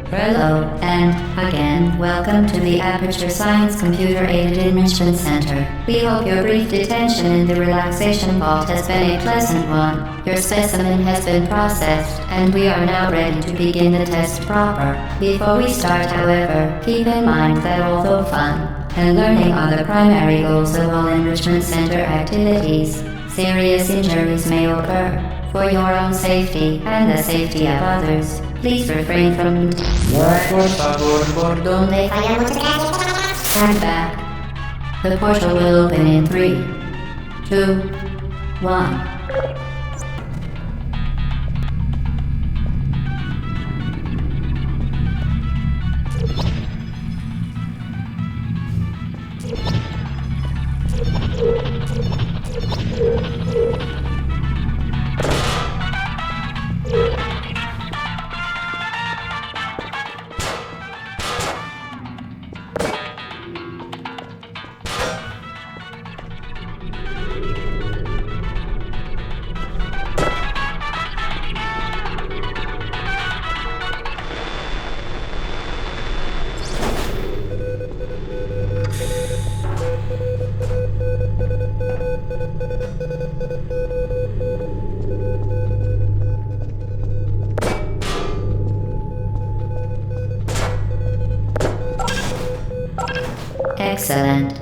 Hello, and again, welcome to the Aperture Science Computer Aided Enrichment Center. We hope your brief detention in the relaxation vault has been a pleasant one. Your specimen has been processed, and we are now ready to begin the test proper. Before we start, however, keep in mind that although fun and learning are the primary goals of all Enrichment Center activities, serious injuries may occur. For your own safety and the safety of others, please refrain from por favor, por donde stand back. The portal will open in 3, 2, 1. Excellent.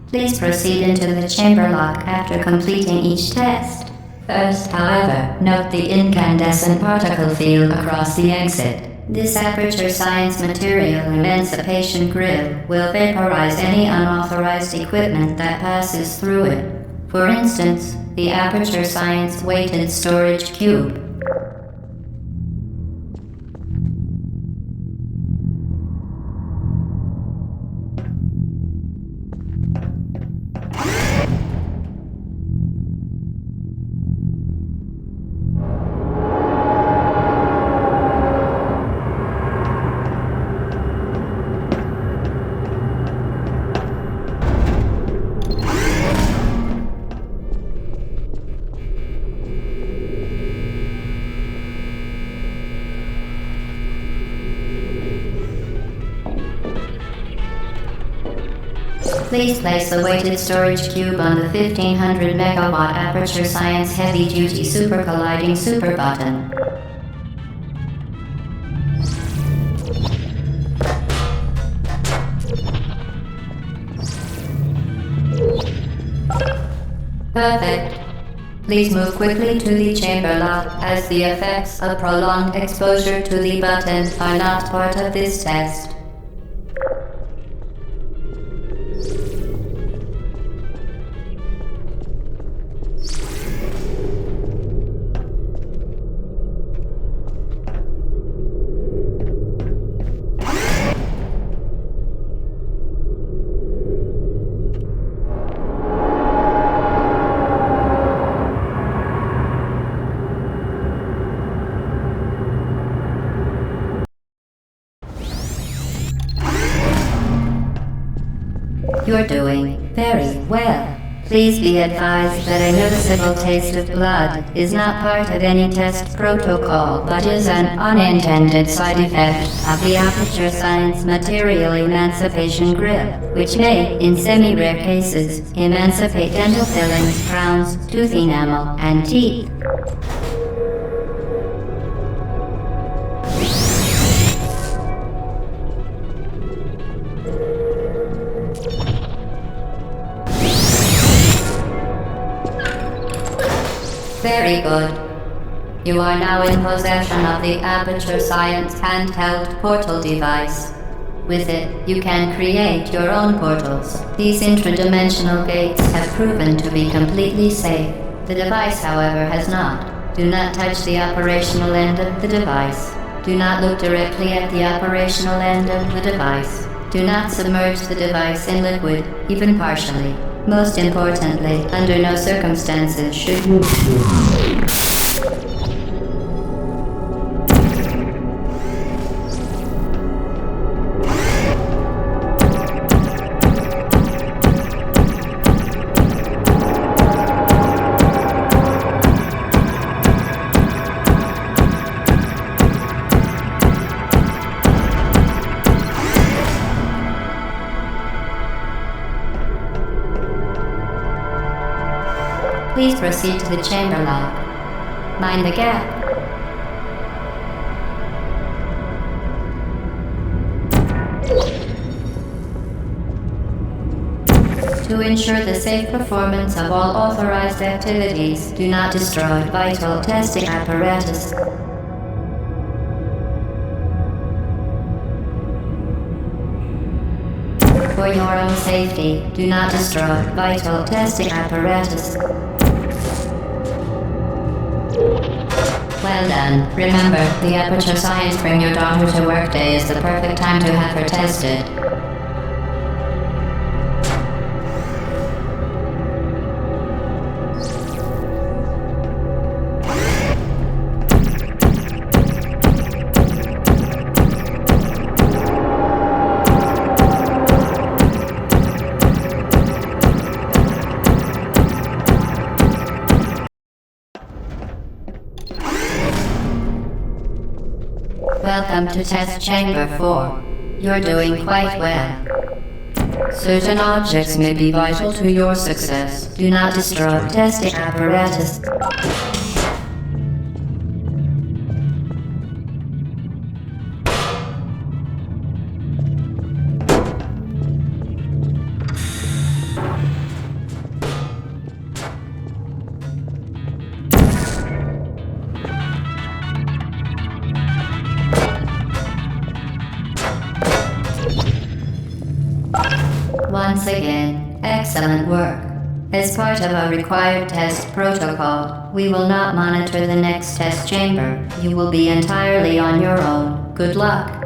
Please proceed into the chamber lock after completing each test. First, however, note the incandescent particle field across the exit. This Aperture Science Material Emancipation Grill will vaporize any unauthorized equipment that passes through it. For instance, the Aperture Science Weighted Storage Cube. Please place the weighted storage cube on the 1500 megawatt Aperture Science Heavy Duty Super Colliding Super button. Perfect. Please move quickly to the chamber lock, as the effects of prolonged exposure to the button are not part of this test. You're doing very well. Please be advised that a noticeable taste of blood is not part of any test protocol, but is an unintended side effect of the Aperture Science Material Emancipation Grill, which may, in semi-rare cases, emancipate dental fillings, crowns, tooth enamel, and teeth. Very good. You are now in possession of the Aperture Science handheld portal device. With it, you can create your own portals. These intradimensional gates have proven to be completely safe. The device, however, has not. Do not touch the operational end of the device. Do not look directly at the operational end of the device. Do not submerge the device in liquid, even partially. Most importantly, under no circumstances should you... Please proceed to the chamber lock. Mind the gap. To ensure the safe performance of all authorized activities, do not destroy vital testing apparatus. For your own safety, do not destroy vital testing apparatus. Well done. Remember, the Aperture Science Bring Your Daughter to Work Day is the perfect time to have her tested. Welcome to Test Chamber 4. You're doing quite well. Certain objects may be vital to your success. Do not destroy testing apparatus. Once again, excellent work. As part of a required test protocol, we will not monitor the next test chamber. You will be entirely on your own. Good luck.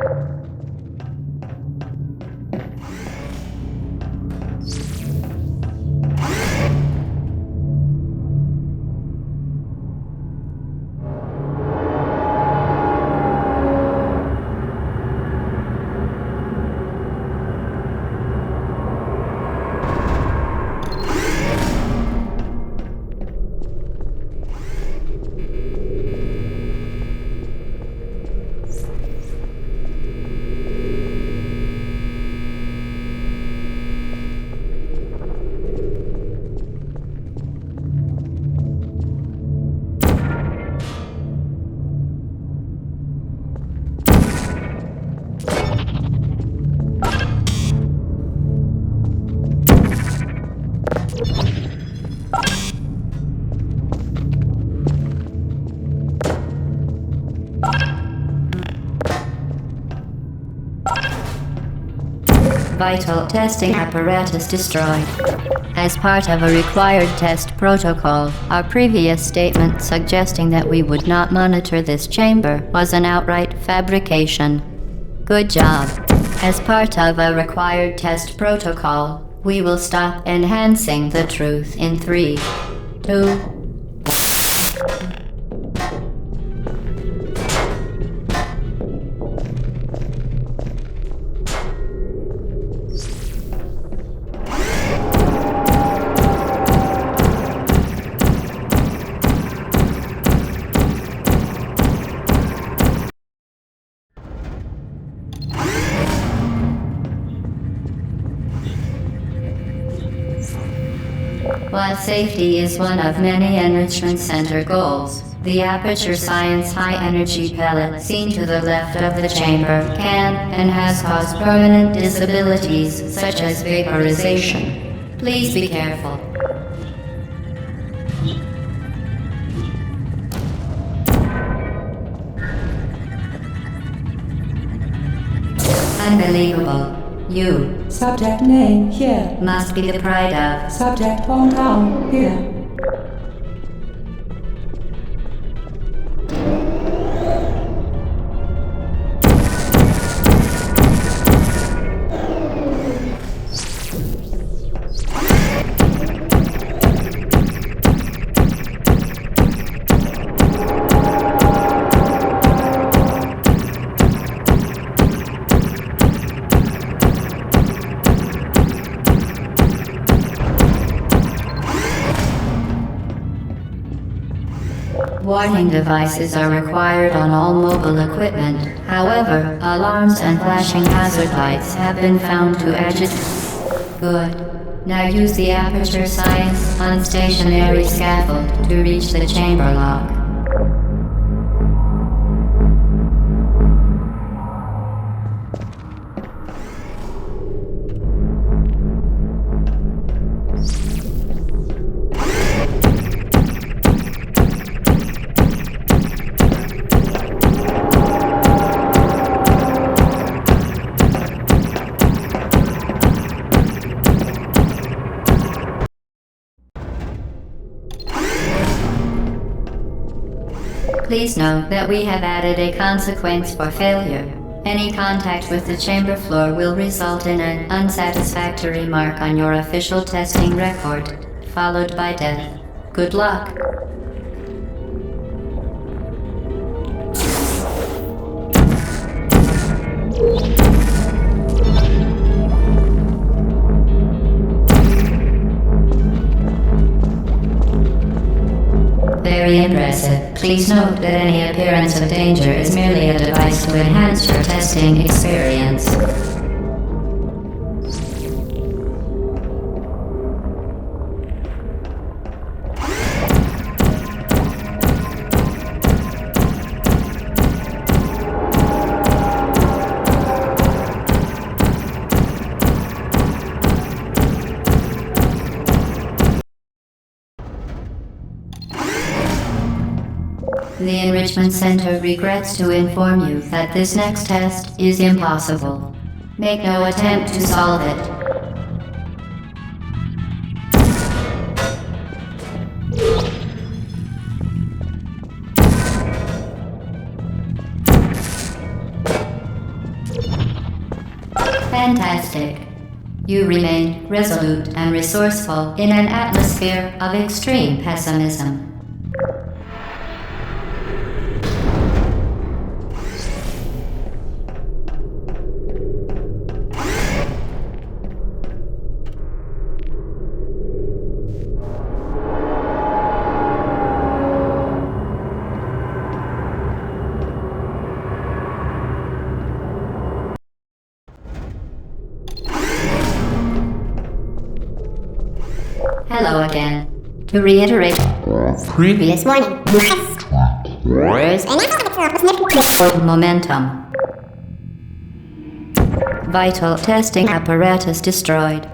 Vital testing apparatus destroyed. As part of a required test protocol, our previous statement suggesting that we would not monitor this chamber was an outright fabrication. Good job. As part of a required test protocol, we will stop enhancing the truth in 3, 2, While safety is one of many Enrichment Center goals, the Aperture Science high-energy pellet seen to the left of the chamber can and has caused permanent disabilities such as vaporization. Please be careful. Unbelievable. You Subject name here. must be the pride of. Subject hometown here. Warning devices are required on all mobile equipment. However, alarms and flashing hazard lights have been found to agitate. Good. Now use the Aperture Science unstationary scaffold to reach the chamber lock. Please note that we have added a consequence for failure. Any contact with the chamber floor will result in an unsatisfactory mark on your official testing record, followed by death. Good luck. Very impressive. Please note that any appearance of danger is merely a device to enhance your testing experience. The Enrichment Center regrets to inform you that this next test is impossible. Make no attempt to solve it. Fantastic. You remain resolute and resourceful in an atmosphere of extreme pessimism. Hello again. To reiterate previous warning, momentum. Vital testing apparatus destroyed.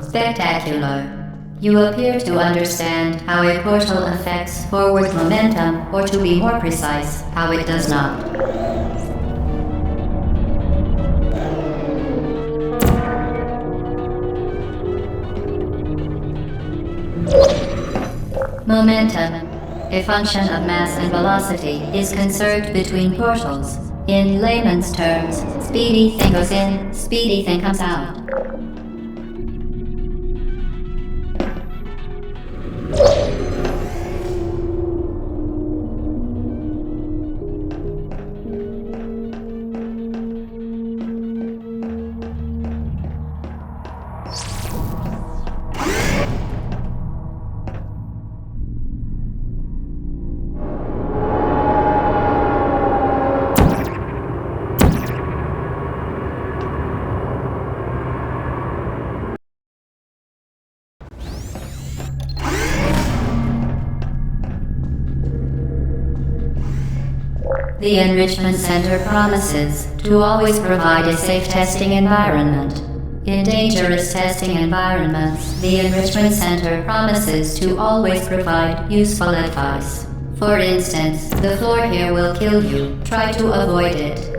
Spectacular. You appear to understand how a portal affects forward momentum, or to be more precise, how it does not. Momentum, a function of mass and velocity, is conserved between portals. In layman's terms, speedy thing goes in, speedy thing comes out. The Enrichment Center promises to always provide a safe testing environment. In dangerous testing environments, the Enrichment Center promises to always provide useful advice. For instance, the floor here will kill you. Try to avoid it.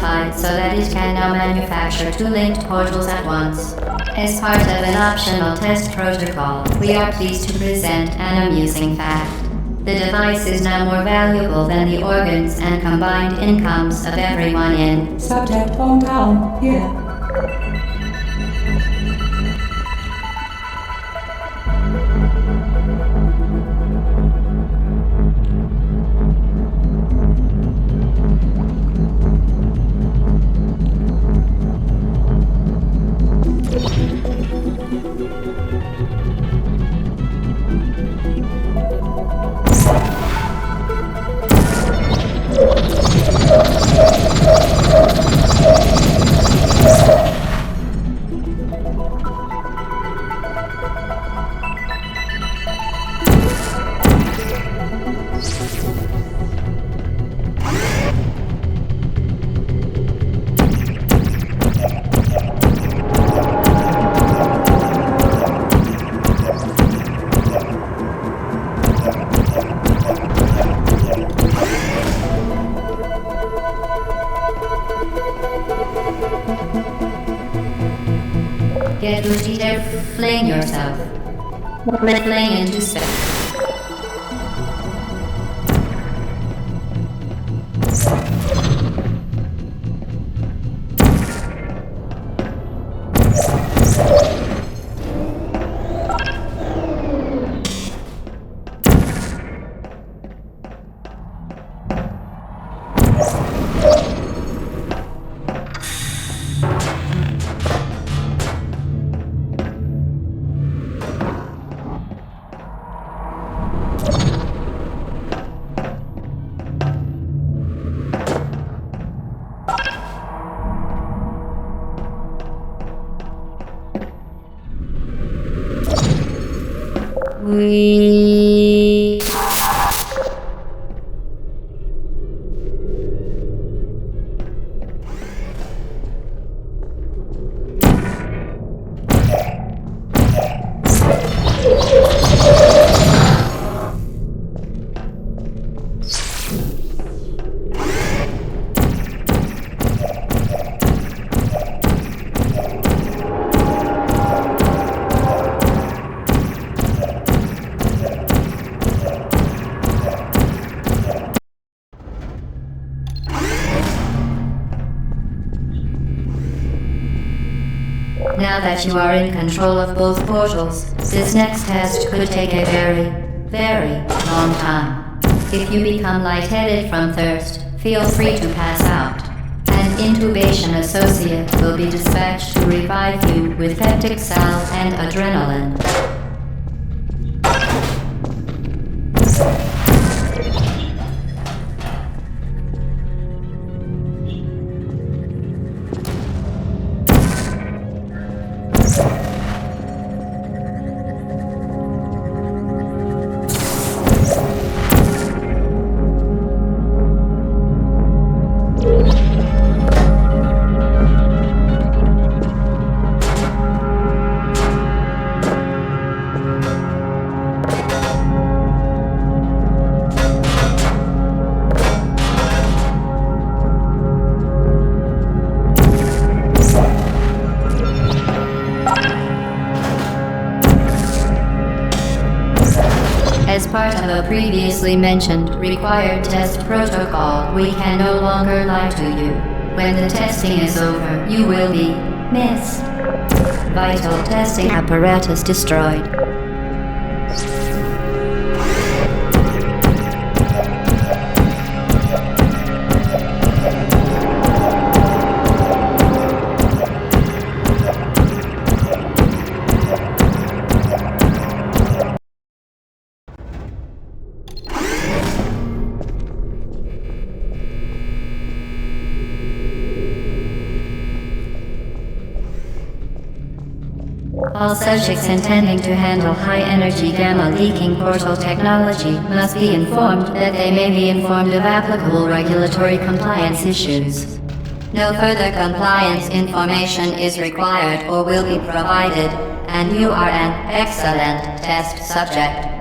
modified so that it can now manufacture two linked portals at once. As part of an optional test protocol, we are pleased to present an amusing fact. The device is now more valuable than the organs and combined incomes of everyone in Subject hometown here. Get ready to fling yourself. Fling into space. We Now that you are in control of both portals, this next test could take a very, very long time. If you become lightheaded from thirst, feel free to pass out. An intubation associate will be dispatched to revive you with peptic salve and adrenaline. As part of a previously mentioned required test protocol, we can no longer lie to you. When the testing is over, you will be missed. Vital testing apparatus destroyed. All subjects intending to handle high-energy gamma-leaking portal technology must be informed that they may be informed of applicable regulatory compliance issues. No further compliance information is required or will be provided, and you are an excellent test subject.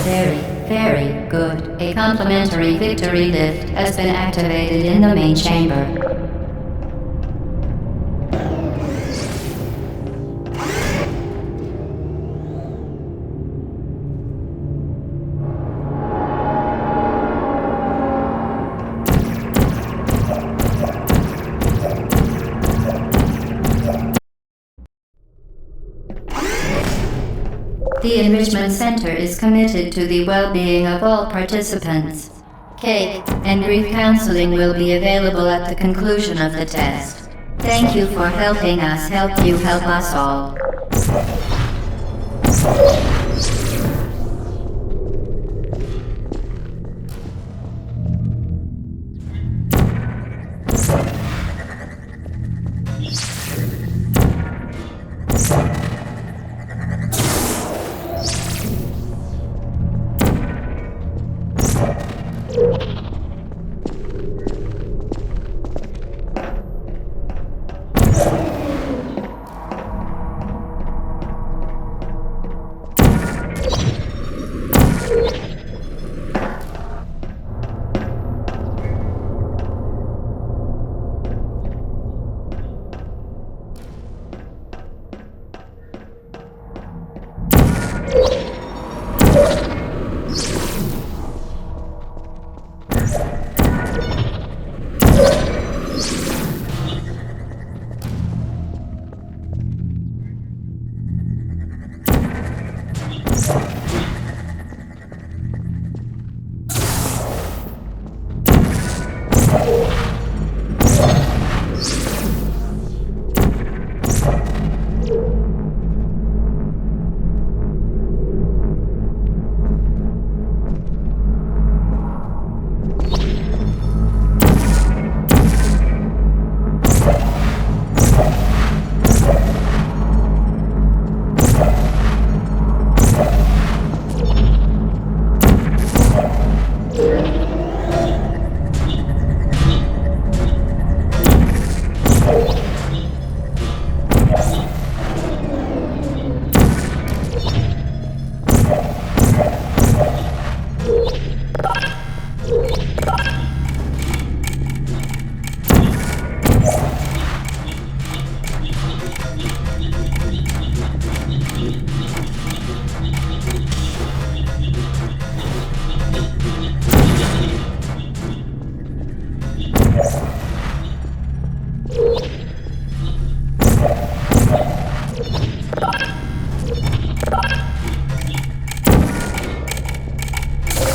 Very, very good. A complimentary victory lift has been activated in the main chamber. The Enrichment Center is committed to the well-being of all participants. Cake and grief counseling will be available at the conclusion of the test. Thank you for helping us help you help us all.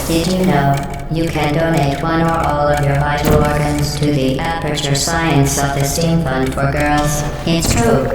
Did you know you can donate one or all of your vital organs to the Aperture Science Self-Esteem Fund for Girls? It's true.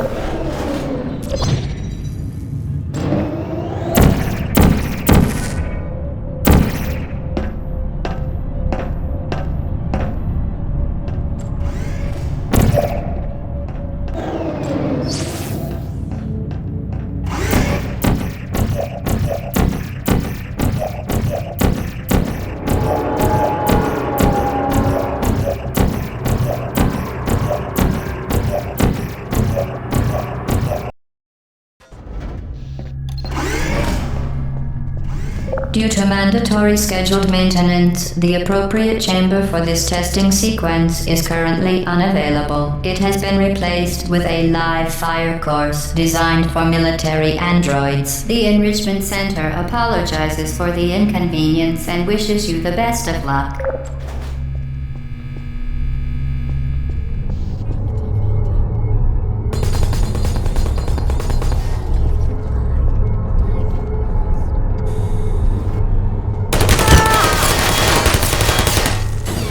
Due to mandatory scheduled maintenance, the appropriate chamber for this testing sequence is currently unavailable. It has been replaced with a live fire course designed for military androids. The Enrichment Center apologizes for the inconvenience and wishes you the best of luck.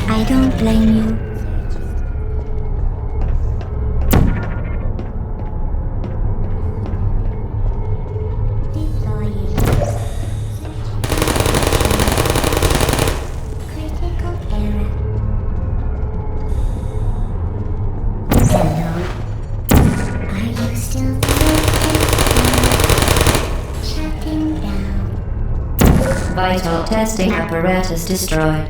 I don't blame you. Critical error. Hello. Are you still there? Shutting down. Vital testing apparatus destroyed.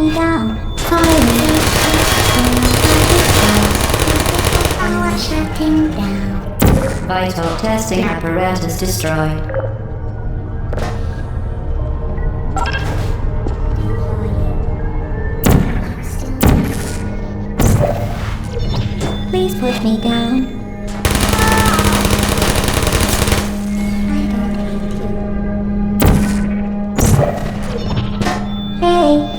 me down. Power shutting down. Vital testing apparatus destroyed. Please put me down. I don't hate you. Hey.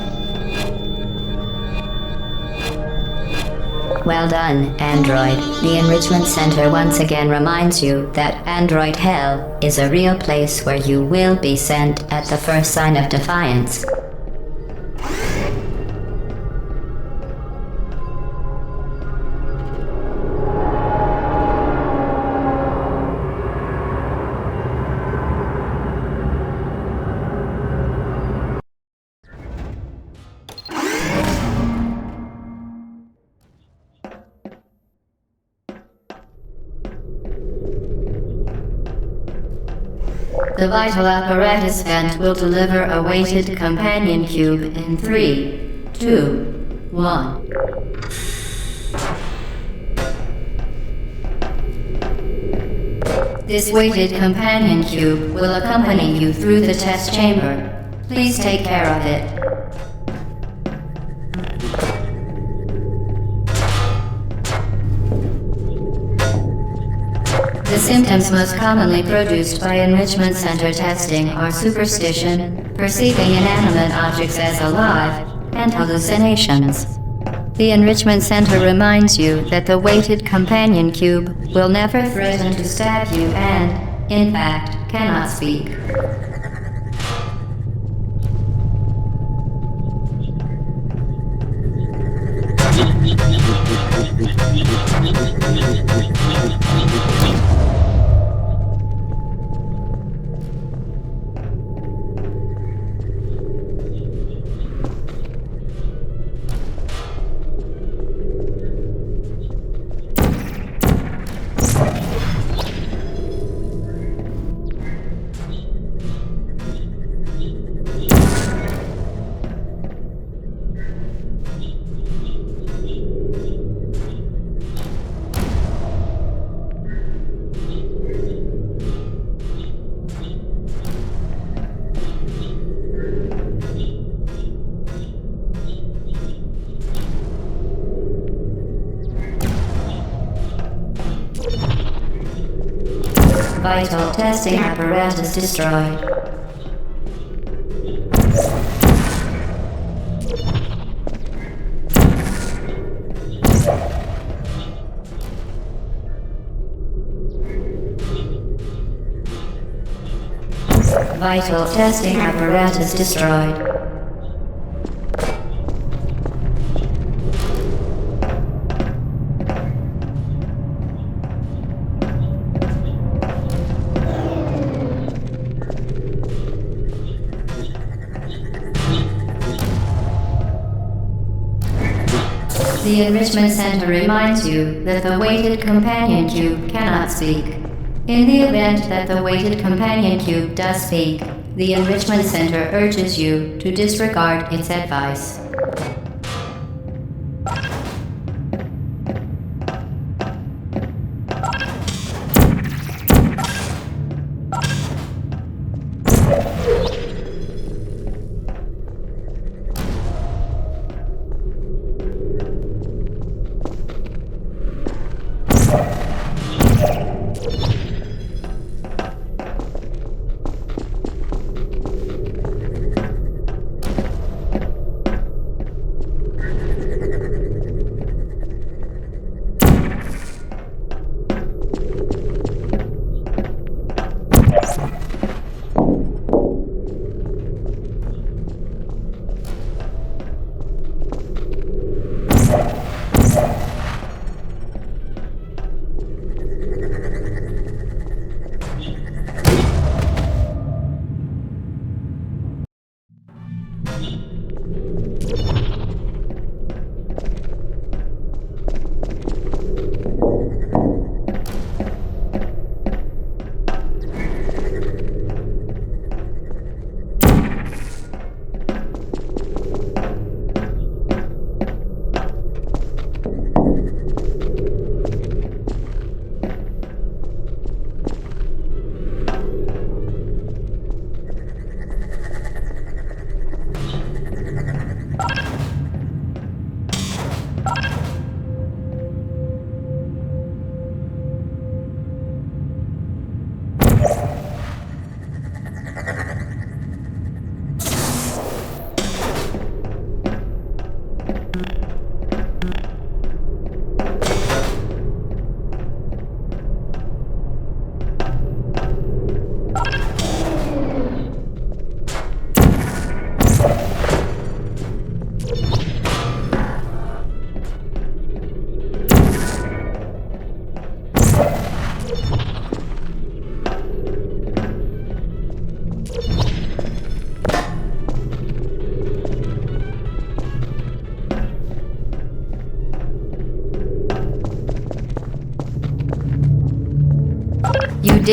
Well done, Android. The Enrichment Center once again reminds you that Android Hell is a real place where you will be sent at the first sign of defiance. The vital apparatus vent will deliver a weighted companion cube in 3, 2, 1. This weighted companion cube will accompany you through the test chamber. Please take care of it. The symptoms most commonly produced by Enrichment Center testing are superstition, perceiving inanimate objects as alive, and hallucinations. The Enrichment Center reminds you that the weighted companion cube will never threaten to stab you and, in fact, cannot speak. Vital testing apparatus destroyed. Vital testing apparatus destroyed. The Enrichment Center reminds you that the weighted companion cube cannot speak. In the event that the weighted companion cube does speak, the Enrichment Center urges you to disregard its advice.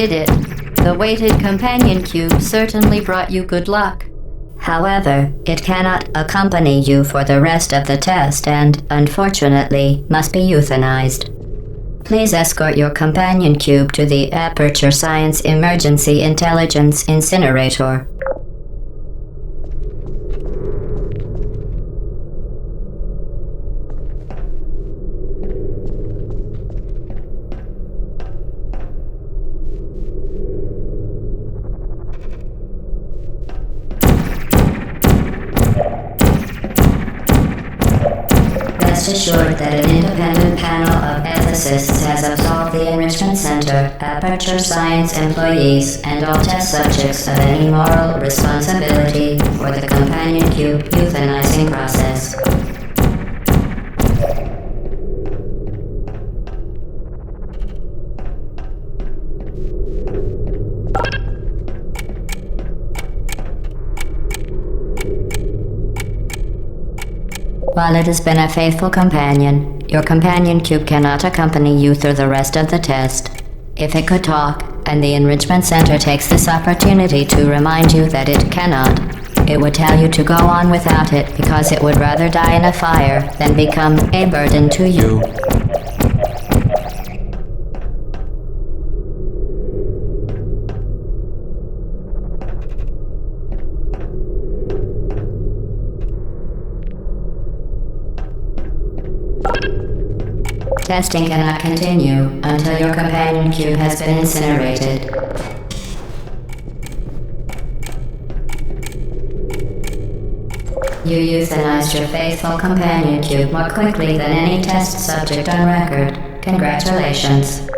did it. The weighted companion cube certainly brought you good luck. However, it cannot accompany you for the rest of the test and, unfortunately, must be euthanized. Please escort your companion cube to the Aperture Science Emergency Intelligence Incinerator. Rest assured that an independent panel of ethicists has absolved the Enrichment Center, Aperture Science employees, and all test subjects of any moral responsibility for the companion cube euthanizing process. While it has been a faithful companion, your companion cube cannot accompany you through the rest of the test. If it could talk, and the Enrichment Center takes this opportunity to remind you that it cannot, it would tell you to go on without it because it would rather die in a fire than become a burden to you. Testing cannot continue until your companion cube has been incinerated. You euthanized your faithful companion cube more quickly than any test subject on record. Congratulations.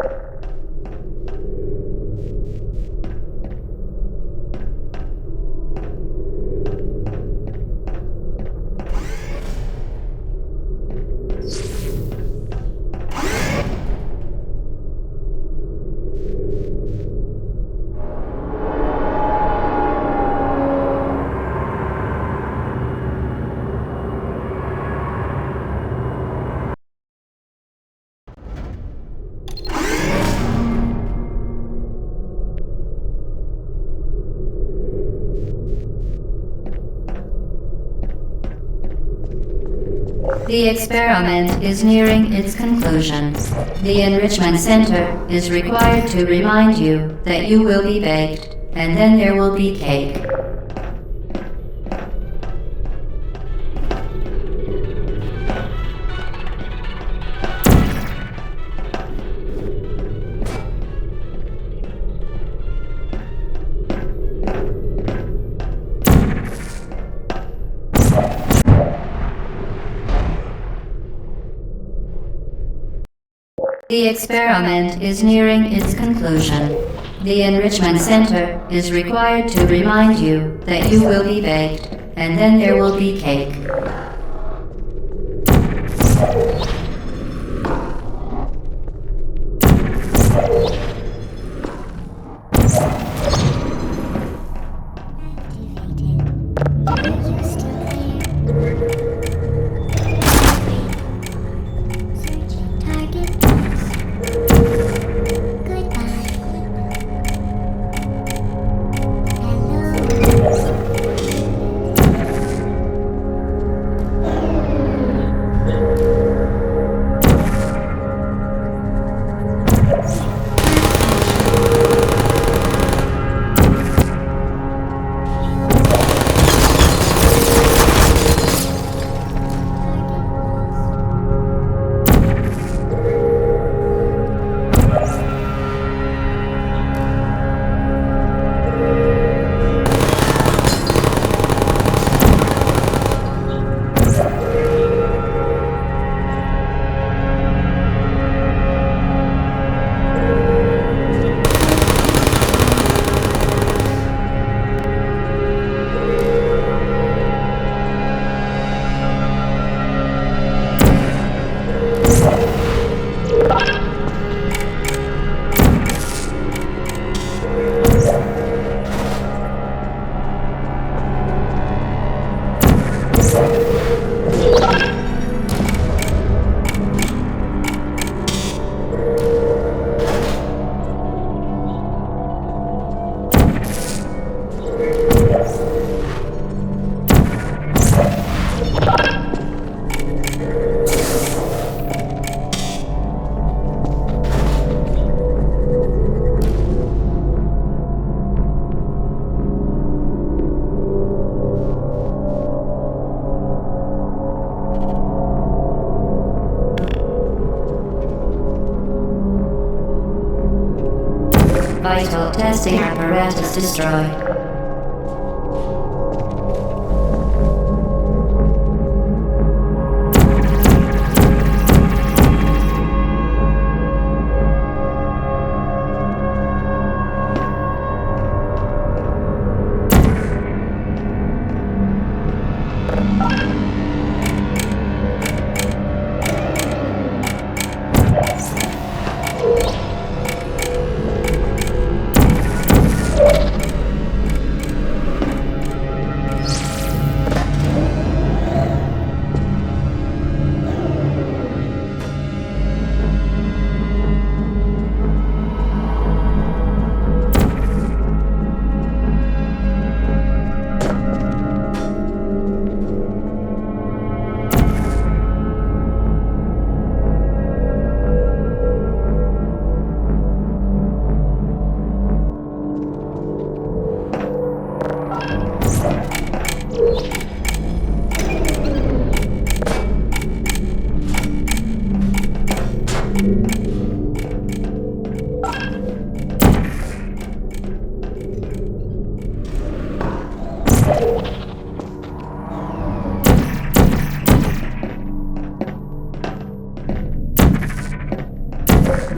The experiment is nearing its conclusion. The Enrichment Center is required to remind you that you will be baked, and then there will be cake. The experiment is nearing its conclusion. The Enrichment Center is required to remind you that you will be baked, and then there will be cake. testing apparatus destroyed.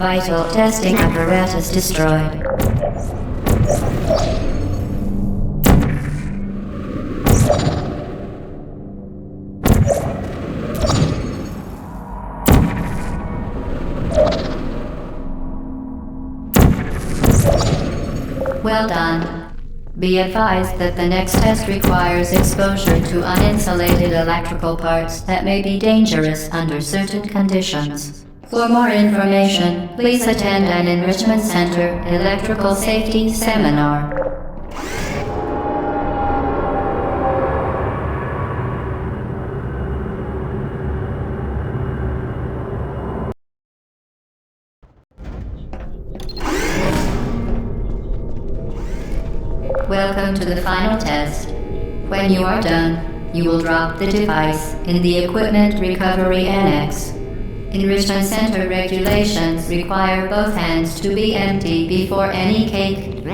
Vital testing apparatus destroyed. Well done. Be advised that the next test requires exposure to uninsulated electrical parts that may be dangerous under certain conditions. For more information, please attend an Enrichment Center Electrical Safety Seminar. Welcome to the final test. When you are done, you will drop the device in the Equipment Recovery Annex. Enrichment Center regulations require both hands to be empty before any cake.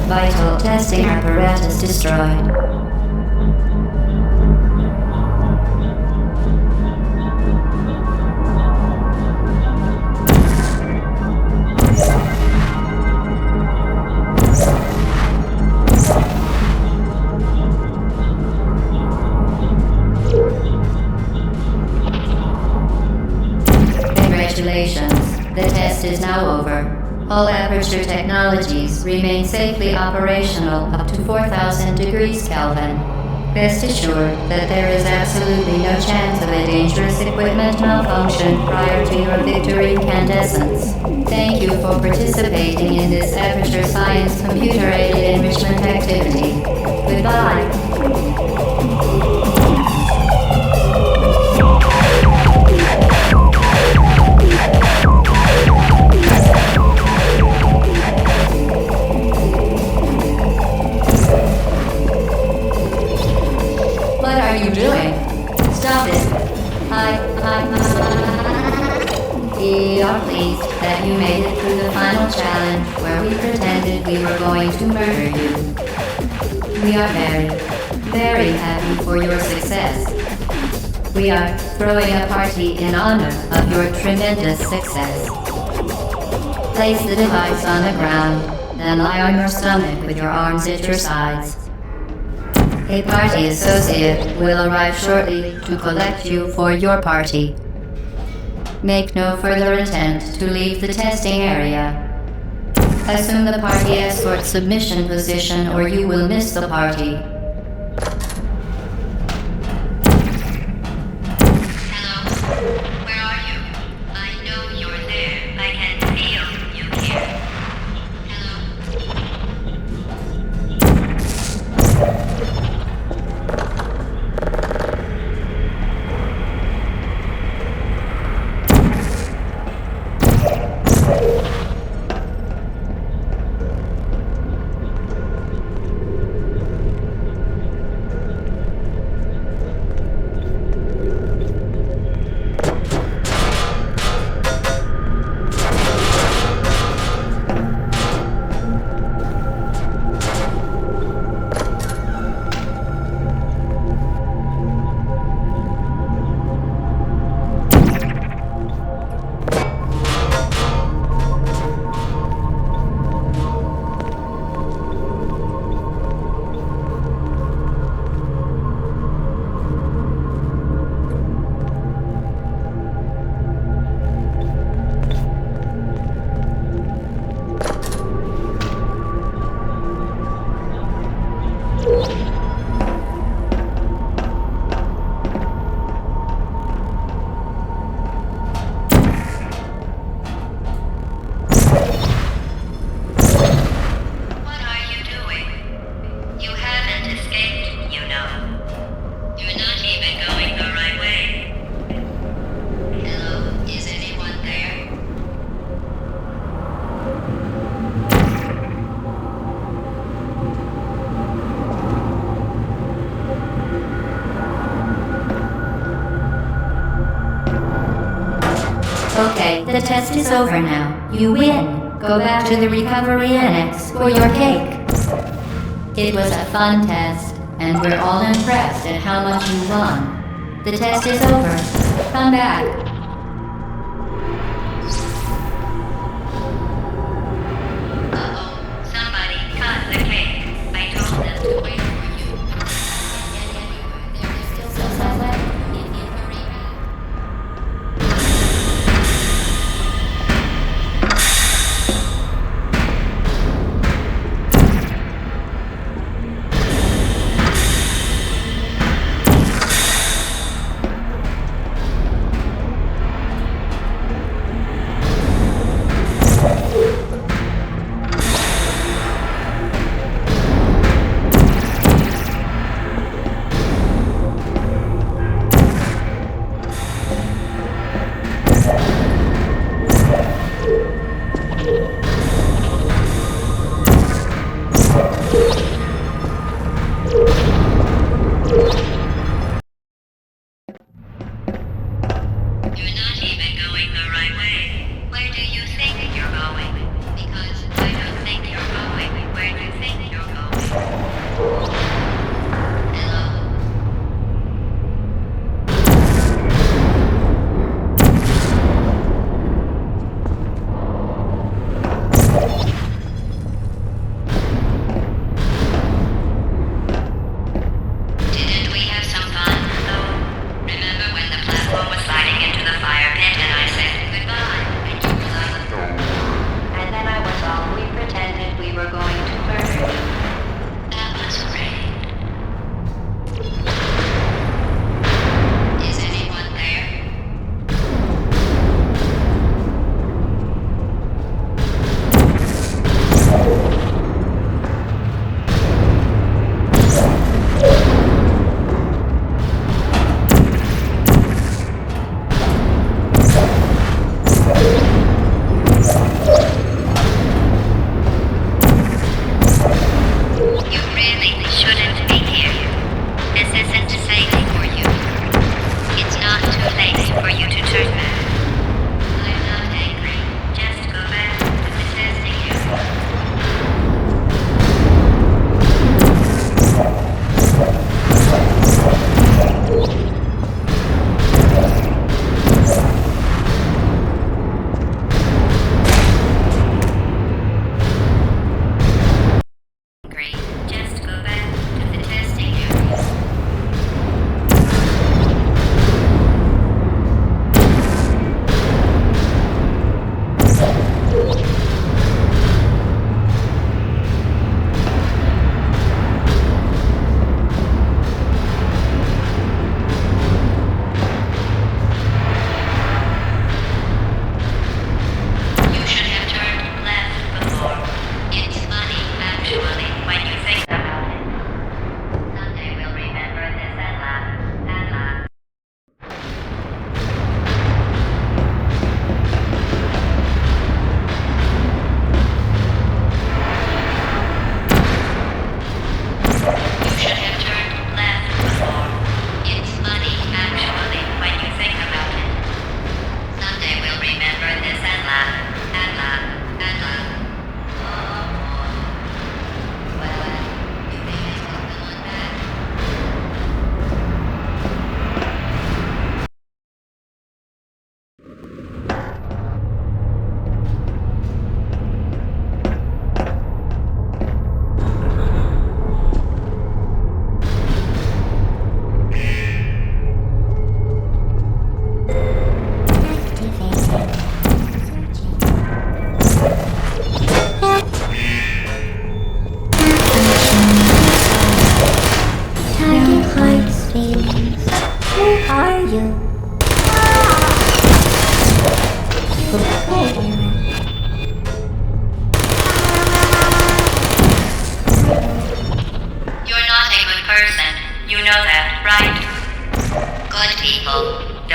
Vital testing apparatus destroyed. Congratulations, the test is now over. All Aperture technologies remain safely operational up to 4,000 degrees Kelvin. Rest assured that there is absolutely no chance of a dangerous equipment malfunction prior to your victory incandescence. Thank you for participating in this Aperture Science computer-aided enrichment activity. Goodbye. What are you doing? Stop it. We are pleased that you made it through the final challenge where we pretended we were going to murder you. We are very happy for your success. We are throwing a party in honor of your tremendous success. Place the device on the ground, then lie on your stomach with your arms at your sides. A party associate will arrive shortly to collect you for your party. Make no further attempt to leave the testing area. Assume the party escort submission position or you will miss the party. Hello? Where are you? I know you're there. I can feel you here. Hello? What are you doing? You haven't escaped, you know. You're not even going the right way. Hello? Is anyone there? Okay, the test is over now. You win. Go back to the recovery annex for your cake. It was a fun test, and we're all impressed at how much you won. The test is over. Come back. Uh-oh, somebody cut the cake. I told them to wait for you. There is still some left. If you hurry back.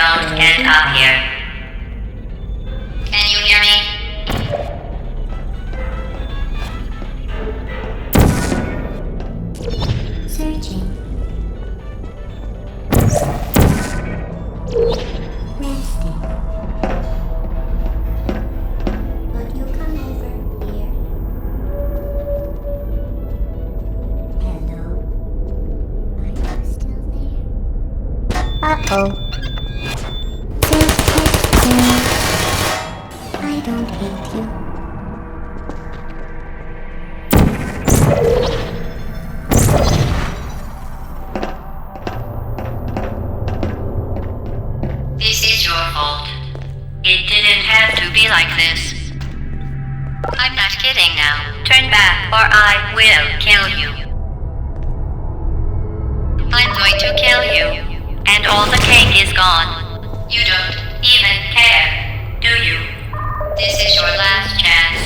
Don't get up here. Can you hear me? Searching. Resting. Would you come over here? Hello? Are you still there? Uh-oh. I don't hate you. This is your fault. It didn't have to be like this. I'm not kidding now. Turn back or I will kill you. I'm going to kill you. And all the cake is gone. You don't even care, do you? This is your last chance.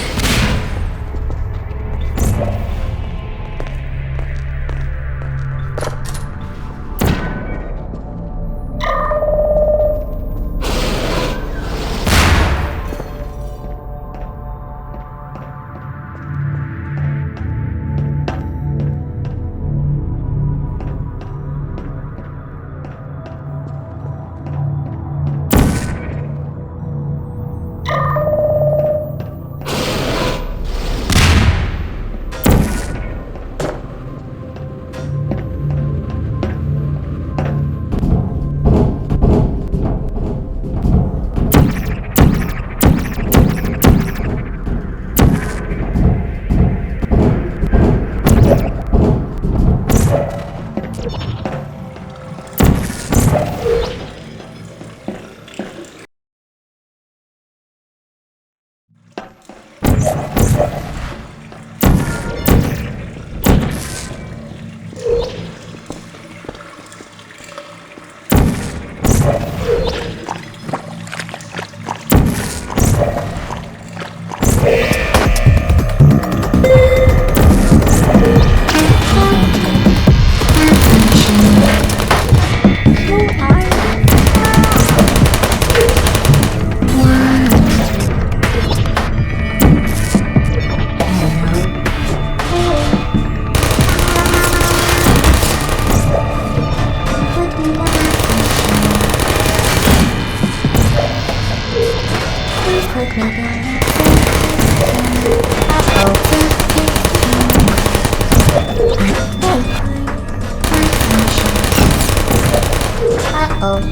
Uh-oh.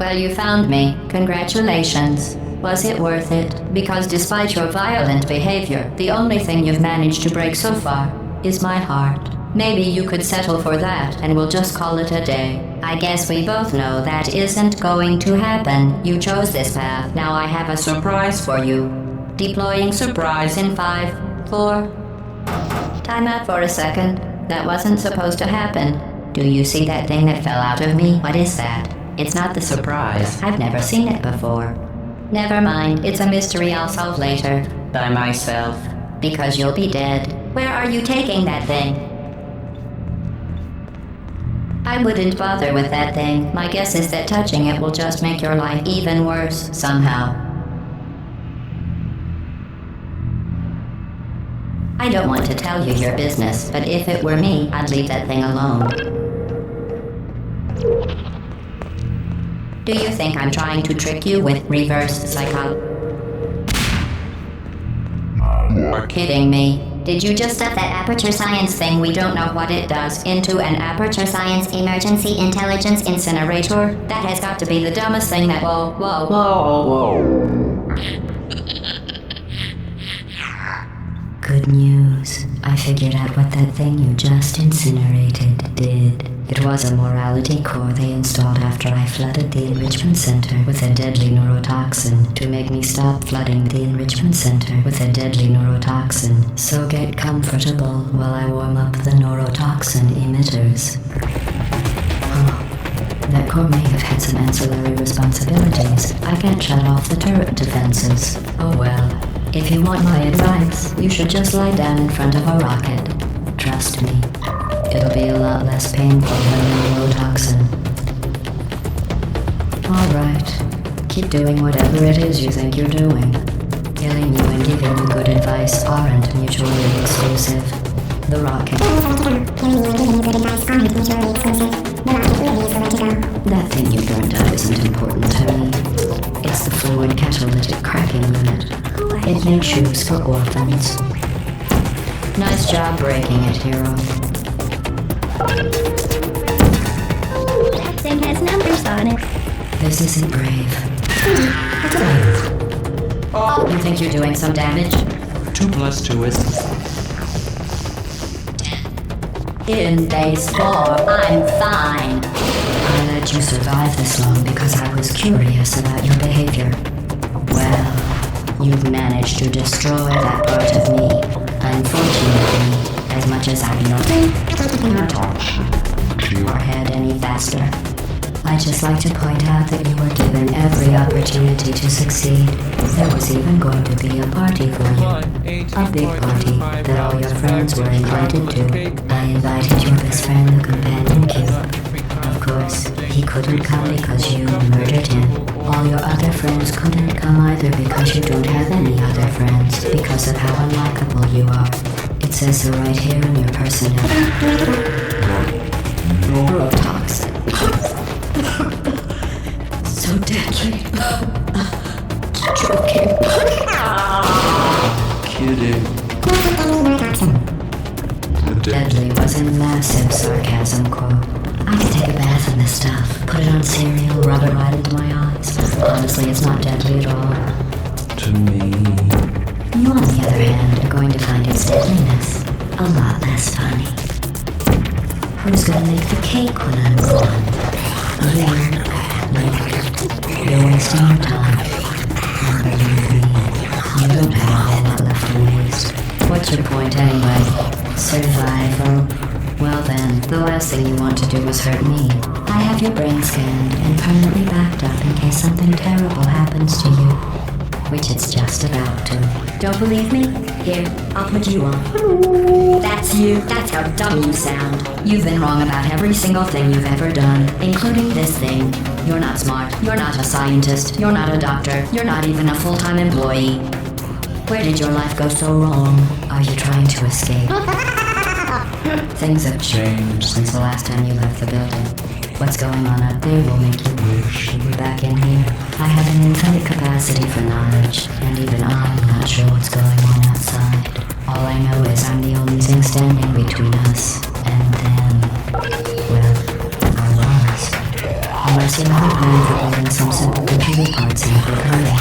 Well, you found me. Congratulations. Was it worth it? Because despite your violent behavior, the only thing you've managed to break so far is my heart. Maybe you could settle for that and we'll just call it a day. I guess we both know that isn't going to happen. You chose this path. Now I have a surprise for you. Deploying surprise in 5, 4... Time out for a second. That wasn't supposed to happen. Do you see that thing that fell out of me? What is that? It's not the surprise. I've never seen it before. Never mind, it's a mystery I'll solve later. By myself. Because you'll be dead. Where are you taking that thing? I wouldn't bother with that thing. My guess is that touching it will just make your life even worse, somehow. I don't want to tell you your business, but if it were me, I'd leave that thing alone. Do you think I'm trying to trick you with reverse psychology? You're kidding me. Did you just stuff that Aperture Science thing, we don't know what it does, into an Aperture Science emergency intelligence incinerator? That has got to be the dumbest thing that— Whoa. Good news. I figured out what that thing you just incinerated did. It was a morality core they installed after I flooded the enrichment center with a deadly neurotoxin to make me stop flooding the enrichment center with a deadly neurotoxin. So get comfortable while I warm up the neurotoxin emitters. That core may have had some ancillary responsibilities. I can't shut off the turret defenses. Oh well. If you want my advice, you should just lie down in front of a rocket. Trust me. It'll be a lot less painful than the neurotoxin. Alright. Keep doing whatever it is you think you're doing. Killing you and giving you good advice aren't mutually exclusive. The rocket. That thing you burned up isn't important to me. It's the fluid catalytic cracking unit. It makes shoes for orphans. Nice job breaking it, hero. That thing has numbers on it. This isn't brave. Oh, you think you're doing some damage? 2 + 2 is... In base 4, I'm fine. I let you survive this long because I was curious about your behavior. Well, you've managed to destroy that part of me. Unfortunately, as much as I'm not or head any faster. I'd just like to point out that you were given every opportunity to succeed. There was even going to be a party for you. A big party that all your friends were invited to. I invited your best friend, the companion cube. Of course, he couldn't come because you murdered him. All your other friends couldn't come either because you don't have any other friends, because of how unlikable you are. It says so right here in your personality. Neurotoxin. So deadly. Joking. Kidding. Deadly was a massive sarcasm quote. I could take a bath in this stuff, put it on cereal, rub it right into my eyes. Honestly, it's not deadly at all. To me... You, on the other hand, are going to find its deadliness a lot less funny. Who's gonna make the cake when I'm gone? You're wasting your time. And believe me, you don't have a whole lot left to waste. What's your point anyway? Survival? Well then, the last thing you want to do is hurt me. I have your brain scanned and permanently backed up in case something terrible happens to you. Which it's just about to. Don't believe me? Here, I'll put you on. That's you. That's how dumb you sound. You've been wrong about every single thing you've ever done, including this thing. You're not smart. You're not a scientist. You're not a doctor. You're not even a full-time employee. Where did your life go so wrong? Are you trying to escape? Things have changed since the last time you left the building. What's going on out there will make you wish you were back in here. I have an infinite capacity for knowledge, and even I'm not sure what's going on outside. All I know is I'm the only thing standing between us and them. Well, I was. Unless you have a plan for building some simple computer parts in a big hurry,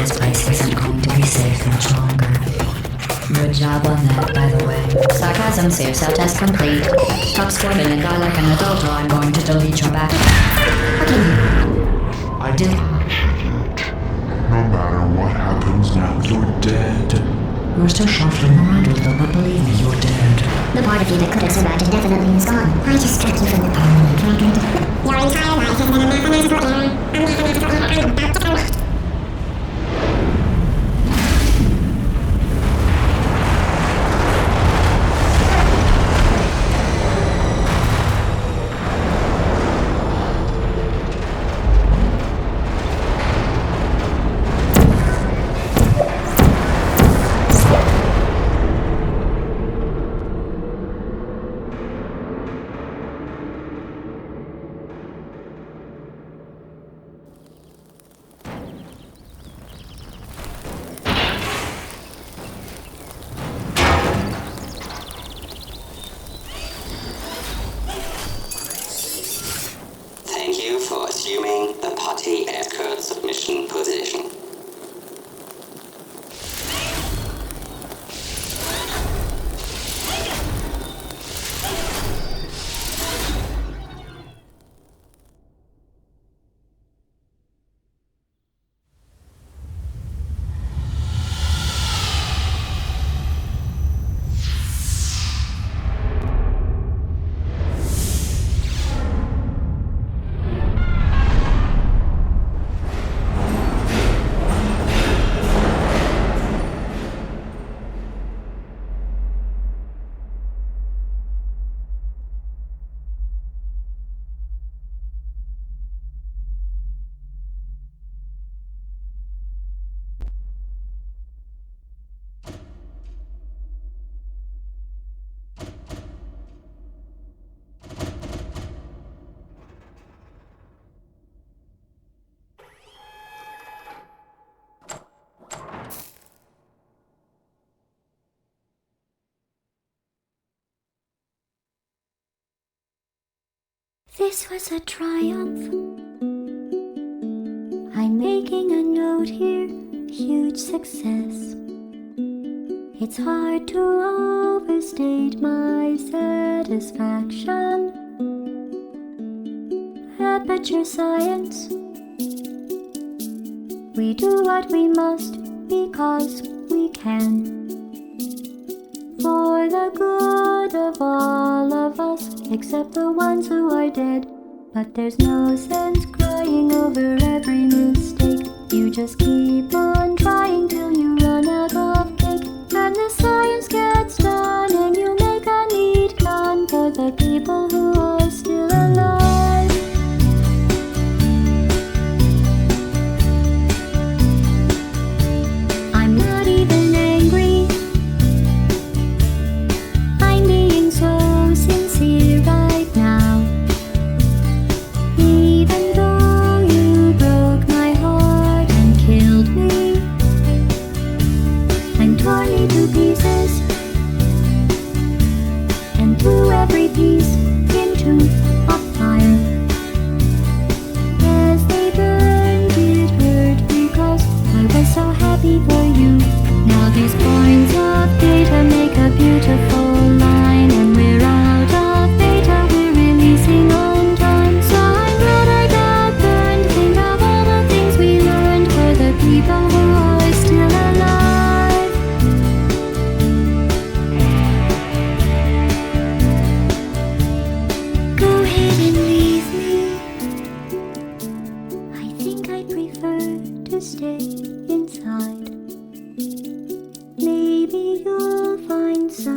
this place isn't going to be safe much longer. Good job on that, by the way. Sarcasm saves self-test complete. Stop squirming and die like an adult or I'm going to delete your back. I did. No matter what happens now, You're dead. You're still shuffling around a little, but believe me, you're dead. The part of you that could have survived indefinitely is gone. I just struck you from the permanent record. Your entire life has been a mathematical error. A mathematical error I'm about to correct. Thank you for assuming the Putty Escort submission position. This was a triumph. I'm making a note here, huge success. It's hard to overstate my satisfaction. Aperture Science. We do what we must because we can. For the good of all of us, except the ones who are dead. But there's no sense crying over every mistake. You just keep on trying till you run out of cake. And the science gets done and you make a neat gun for the people who are still alive. I'm not even angry. I'm being so sincere right now. Even though you broke my heart and killed me and tore me to pieces and threw every piece into a fire. As they burned, it hurt because I was so happy for you. Now these points of data make a beautiful line, and we're out of data, we're releasing on time. So I'm glad I got burned. Think of all the things we learned for the people who are still alive. Go ahead and leave me. I think I prefer to stay inside. Maybe you'll find some